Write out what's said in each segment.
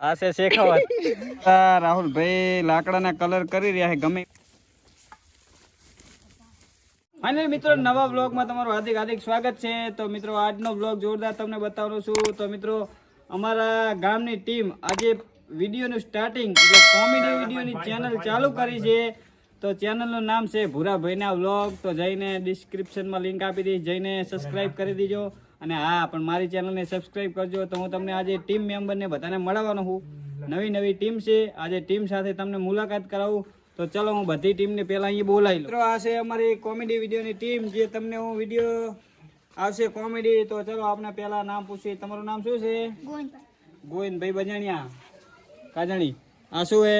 આ છે શેખાવત રાહુલભાઈ લાકડાના કલર કરી રહ્યા છે ગમે ફાઇનલી મિત્રો નવા બ્લોગમાં તમારું હાર્દિક હાર્દિક સ્વાગત છે. તો મિત્રો આજનો બ્લોગ જોરદાર તમને બતાવવાનો છું. તો મિત્રો અમારા ગામની ટીમ આજે વિડીયોનું સ્ટાર્ટિંગ એટલે કોમેડી વિડીયોની ચેનલ ચાલુ કરી છે. તો ચેનલનું નામ છે ભૂરાભાઈના વ્લોગ. તો જઈને ડિસ્ક્રિપ્શનમાં લિંક આપી દઈશ, જઈને સબસ્ક્રાઈબ કરી દીજો. અને હા, પણ મારી ચેનલને સબસ્ક્રાઈબ કરજો. તો હું તમને આજે ટીમ મેમ્બરને બધાને મળવાનો છું. નવી ટીમ છે, આજે ટીમ સાથે તમને મુલાકાત કરાવું. તો ચલો હું બધી ટીમને પહેલા અહીં બોલાવી લઉં. મિત્રો આ છે અમારી કોમેડી વિડીયોની ટીમ, જે તમને હું વિડીયો આવશે કોમેડી. તો ચલો આપણે પહેલા નામ પૂછીએ. તમારું નામ શું છે? ગોવિંદભાઈ બજાણિયા કાજણી. આ શું હે?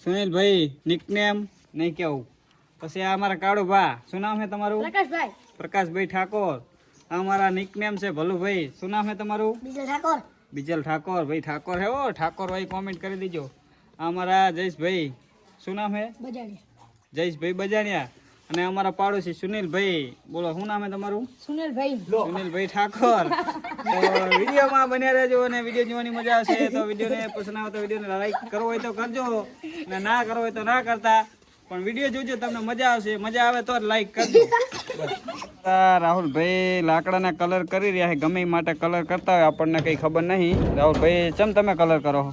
સુનિલભાઈ. નિકનેમ નહીં કેવું. પછી આ અમારા કાળુ ભા, શું નામ છે તમારું? પ્રકાશભાઈ ઠાકોર. આ અમારા નિકનેમ છે ભલુભાઈ. શું નામ છે તમારું? બીજલ ઠાકોર. ભાઈ ઠાકોર હે ઓ, ઠાકોર ભાઈ કોમેન્ટ કરી દીજો. આ અમારા જયેશભાઈ, શું નામ છે? જયેશભાઈ બજાણિયા. અને અમારા પાડોશી સુનિલભાઈ. બોલો શું નામ છે તમારું? સુનિલભાઈ ઠાકોર. તો વિડીયોમાં બન્યા રહેજો અને વિડીયો જોવાની મજા આવશે. તો વિડીયોને પસંદ આવે તો વિડીયોને લાઈક કરવો હોય તો કરજો, અને ના કરવો હોય તો ના કરતા, પણ વિડીયો જોજો, તમને મજા આવશે. મજા આવે તો જ લાઈક કરજો. રાહુલભાઈ લાકડાના કલર કરી રહ્યા છે. ગમે માટે કલર કરતા હોય, આપણને કઈ ખબર નહીં. રાહુલભાઈ ચમ તમે કલર કરો?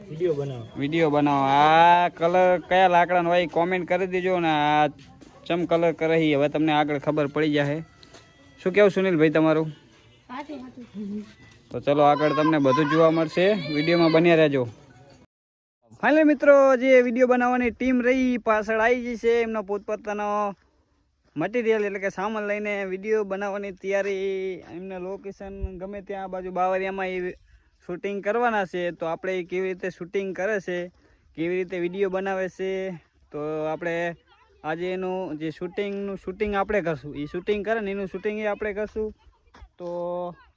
વિડીયો બનાવો. આ કલર કયા લાકડાનો હોય કોમેન્ટ કરી દેજો. ને આ ચમ કલર કરે હવે તમને આગળ ખબર પડી જશે. શું કેવું સુનિલભાઈ તમારું? તો ચલો આગળ તમને બધું જોવા મળશે, વિડીયોમાં બન્યા રહેજો. ફાઇનલી મિત્રો જે વિડીયો બનાવવાની ટીમ રહી પાછળ આવી જશે. એમનો પોતપોતાનો મટીરિયલ એટલે કે સામાન લઈને વિડીયો બનાવવાની તૈયારી. એમને લોકેશન ગમે ત્યાં બાજુ બાવરિયામાં એ શૂટિંગ કરવાના છે. તો આપણે કેવી રીતે શૂટિંગ કરે છે, કેવી રીતે વિડીયો બનાવે છે, તો આપણે આજે એનું જે શૂટિંગ આપણે કરશું. એ શૂટિંગ કરે ને એનું શૂટિંગ એ આપણે કરશું. તો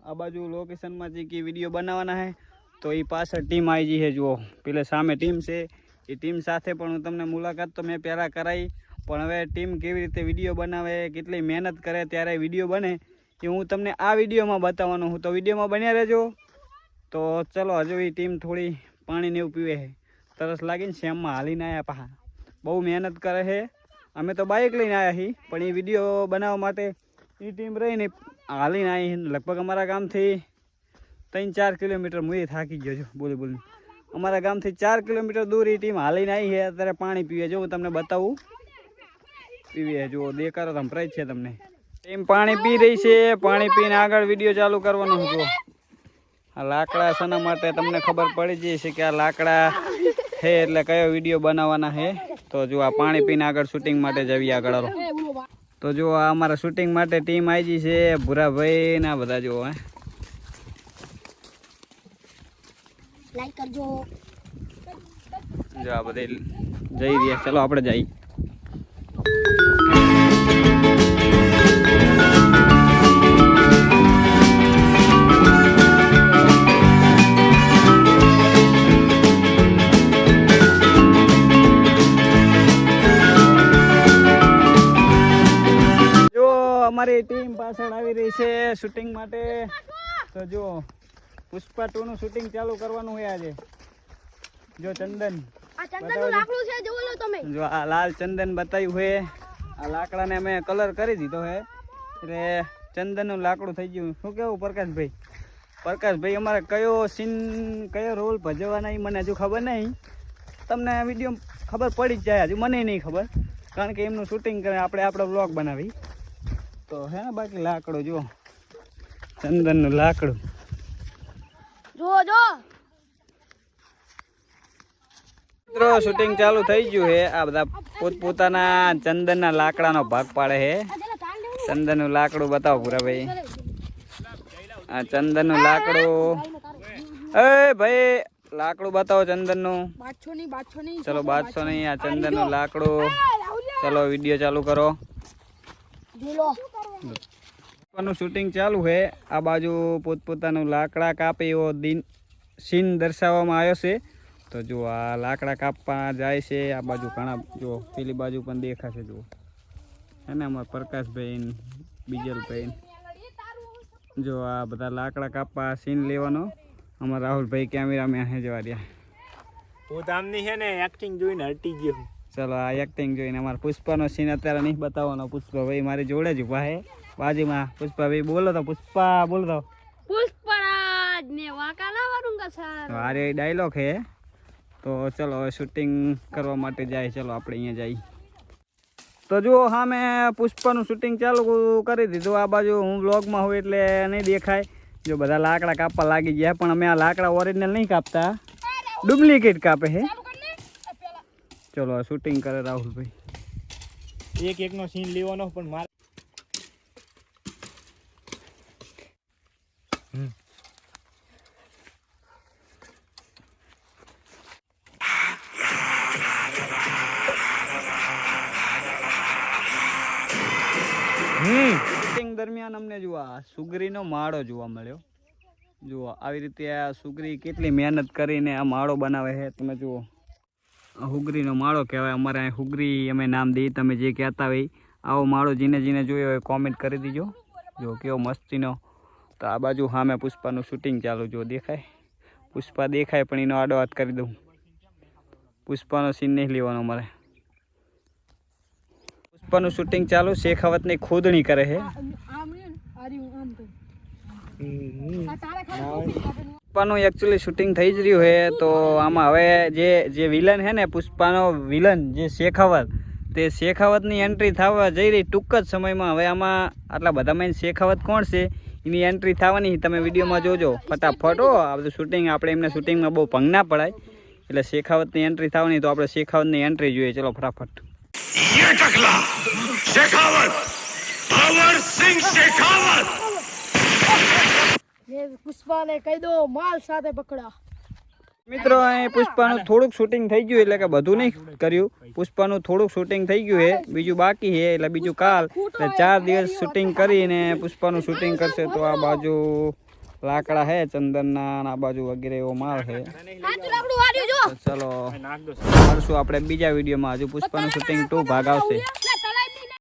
આ બાજુ લોકેશનમાં જે કે વિડીયો બનાવવાના છે, તો એ પાછળ ટીમ આવી જઈ છે. જુઓ પેલે સામે ટીમ છે. એ ટીમ સાથે પણ હું તમને મુલાકાત તો મેં પહેલાં કરાવી, પણ હવે ટીમ કેવી રીતે વિડીયો બનાવે, કેટલી મહેનત કરે ત્યારે વિડીયો બને, એ હું તમને આ વિડીયોમાં બતાવવાનો હું. તો વિડીયોમાં બન્યા રહેજો. તો ચલો હજુ એ ટીમ થોડી પાણીને એવું પીવે છે, તરસ લાગીને શેમમાં હાલીને આવ્યા પાછા. બહુ મહેનત કરે છે. અમે તો બાઇક લઈને આવ્યા છીએ, પણ એ વિડીયો બનાવવા માટે એ ટીમ રહીને હાલીને આવી. લગભગ અમારા ગામથી 3-4 કિલોમીટર હું થાકી ગયો છું બોલી. અમારા ગામથી 4 કિલોમીટર દૂર એ ટીમ હાલીને આવી છે. અત્યારે પાણી પીવે. જો હું તમને બતાવું, પીવે. જુઓ દેખાડો સંભળાય છે તમને. ટીમ પાણી પી રહી છે. પાણી પીને આગળ વિડીયો ચાલુ કરવાનો હતો. આ લાકડા શાના માટે તમને ખબર પડી જાય છે કે આ લાકડા છે એટલે કયો વિડીયો બનાવવાના છે. તો જો આ પાણી પીને આગળ શૂટિંગ માટે જઈએ આગળ. તો જો આ અમારા શૂટિંગ માટે ટીમ આવી ગઈ છે. ભૂરાભાઈ ના બધા જુઓ. લાઈક કરજો. જો આ બધા જઈ રહ્યા. ચલો આપણે જઈએ. અમારી ટીમ પાછળ આવી રહી છે શૂટિંગ માટે. તો જો પુષ્પા 2 નું શૂટિંગ ચાલુ કરવાનું હોય આજે. જો ચંદન, જો આ લાલ ચંદન બતાવ્યું હોય. આ લાકડાને અમે કલર કરી દીધો હે એટલે ચંદનનું લાકડું થઈ ગયું. શું કેવું પ્રકાશભાઈ અમારે કયો સીન કયો રોલ ભજવવાના એ મને હજુ ખબર નહીં. તમને વિડીયો ખબર પડી જ જાય. હજુ મને નહીં ખબર, કારણ કે એમનું શૂટિંગ કરે, આપણે આપણો બ્લોગ બનાવી. તો હે ને બાકી લાકડું જો ચંદનનું લાકડું જો મિત્રો શૂટિંગ ચાલુ થઈ ગયું છે. આ બધા પોતપોતાના ચંદનના લાકડાનો ભાગ પાડે છે. ચંદનનું લાકડું બતાવો ભૂરાભાઈ. આ ચંદનનું લાકડું. એ ભાઈ લાકડું બતાવો ચંદનનું. ચલો બાદશો નહીં. આ ચંદનનું લાકડું. ચલો વિડીયો ચાલુ કરો. શૂટિંગ ચાલુ છે. આ બાજુ પોતપોતાનું લાકડા કાપે એવો સીન દર્શાવવામાં આવ્યો છે. તો જો આ લાકડા કાપવા જાય છે. આ બાજુ ઘણા જો પેલી બાજુ પણ દેખાશે. જુઓ હે ને અમારા પ્રકાશભાઈ, બીજલભાઈ. જો આ બધા લાકડા કાપવા સીન લેવાનો અમારા રાહુલભાઈ કેમેરામેન હે જવા રહ્યા. હું તો આમની છે ને એક્ટિંગ જોઈને હટી ગયો છું. ચલો આ એક્ટિંગ જોઈને અમારા પુષ્પાનો સીન અત્યારે નહીં બતાવવાનો. પુષ્પાભાઈ મારી જોડે જ ઉભા હે બાજુમાં. પુષ્પાભાઈ બોલો તો, પુષ્પા બોલો તો. पुष्पराज ने वाका ना वरूंगा सर અરે ડાયલોગ હે. તો ચલો હવે શૂટિંગ કરવા માટે જાય. ચલો આપણે અહીંયા જઈએ. તો જુઓ હા મેં પુષ્પાનું શૂટિંગ ચાલુ કરી દીધું. આ બાજુ હું વ્લોગમાં હોઉં એટલે નહીં દેખાય. જો બધા લાકડા કાપવા લાગી ગયા, પણ અમે આ લાકડા ઓરિજિનલ નહીં કાપતા, ડુપ્લિકેટ કાપે છે. ચલો શૂટિંગ કરે રાહુલભાઈ. એક એકનો સીન લેવાનો પણ મારે શૂટિંગ દરમિયાન અમને જુઓ આ સુગરીનો માળો જોવા મળ્યો. જુઓ આવી રીતે આ સુગરી કેટલી મહેનત કરીને આ માળો બનાવે છે. તમે જુઓ આ હુગરીનો માળો કહેવાય. અમારે અહીં હુગરી અમે નામ દઈએ. તમે જે કહેતા હોય આવો માળો જીને જીને જોયો હોય કોમેન્ટ કરી દીજો. જો કેવો મસ્તીનો. તો આ બાજુ હા મેં પુષ્પાનું શૂટિંગ ચાલુ. જો દેખાય પુષ્પા દેખાય પણ એનો આડો હાથ કરી દઉં. પુષ્પાનો સીન નહીં લેવાનો અમારે. પુષ્પાનું શૂટિંગ ચાલુ. શેખાવતની ખોદણી કરે છે. પુષ્પાનું એકચ્યુઅલી શૂટિંગ થઈ જ રહ્યું છે. તો આમાં હવે જે વિલન છે ને પુષ્પાનો વિલન જે શેખાવત, તે શેખાવતની એન્ટ્રી થવા જઈ રહી ટૂંક જ સમયમાં. હવે આમાં આટલા બધામાં શેખાવત કોણ છે એની એન્ટ્રી થવાની. તમે વિડીયોમાં જોજો ફટાફટ. આ બધું શૂટિંગ આપણે એમને શૂટિંગમાં બહુ ભંગ ના પડાય. એટલે શેખાવતની એન્ટ્રી થવાની. તો આપણે શેખાવતની એન્ટ્રી જોઈએ. ચલો ફટાફટ. ये टकला शेखावत अमर सिंह शेखावत ये पुष्पा ने कह दो माल साथे पकड़ा મિત્રો અહીં પુષ્પાનું થોડુંક શૂટિંગ થઈ ગયું. એટલે કે બધું નહીં કર્યું. પુષ્પાનું થોડુંક શૂટિંગ થઈ ગયું છે, બીજું બાકી છે. એટલે બીજું કાલ એટલે 4 દિવસ શૂટિંગ કરીને પુષ્પાનું શૂટિંગ કરશે. તો આ બાજુ લાકડા છે ચંદનના, આ બાજુ વગેરે એવો માલ છે. તો ચલો મળશું આપણે બીજા વિડીયોમાં. હજુ પુષ્પાનું શૂટિંગ 2 ભાગ આવશે.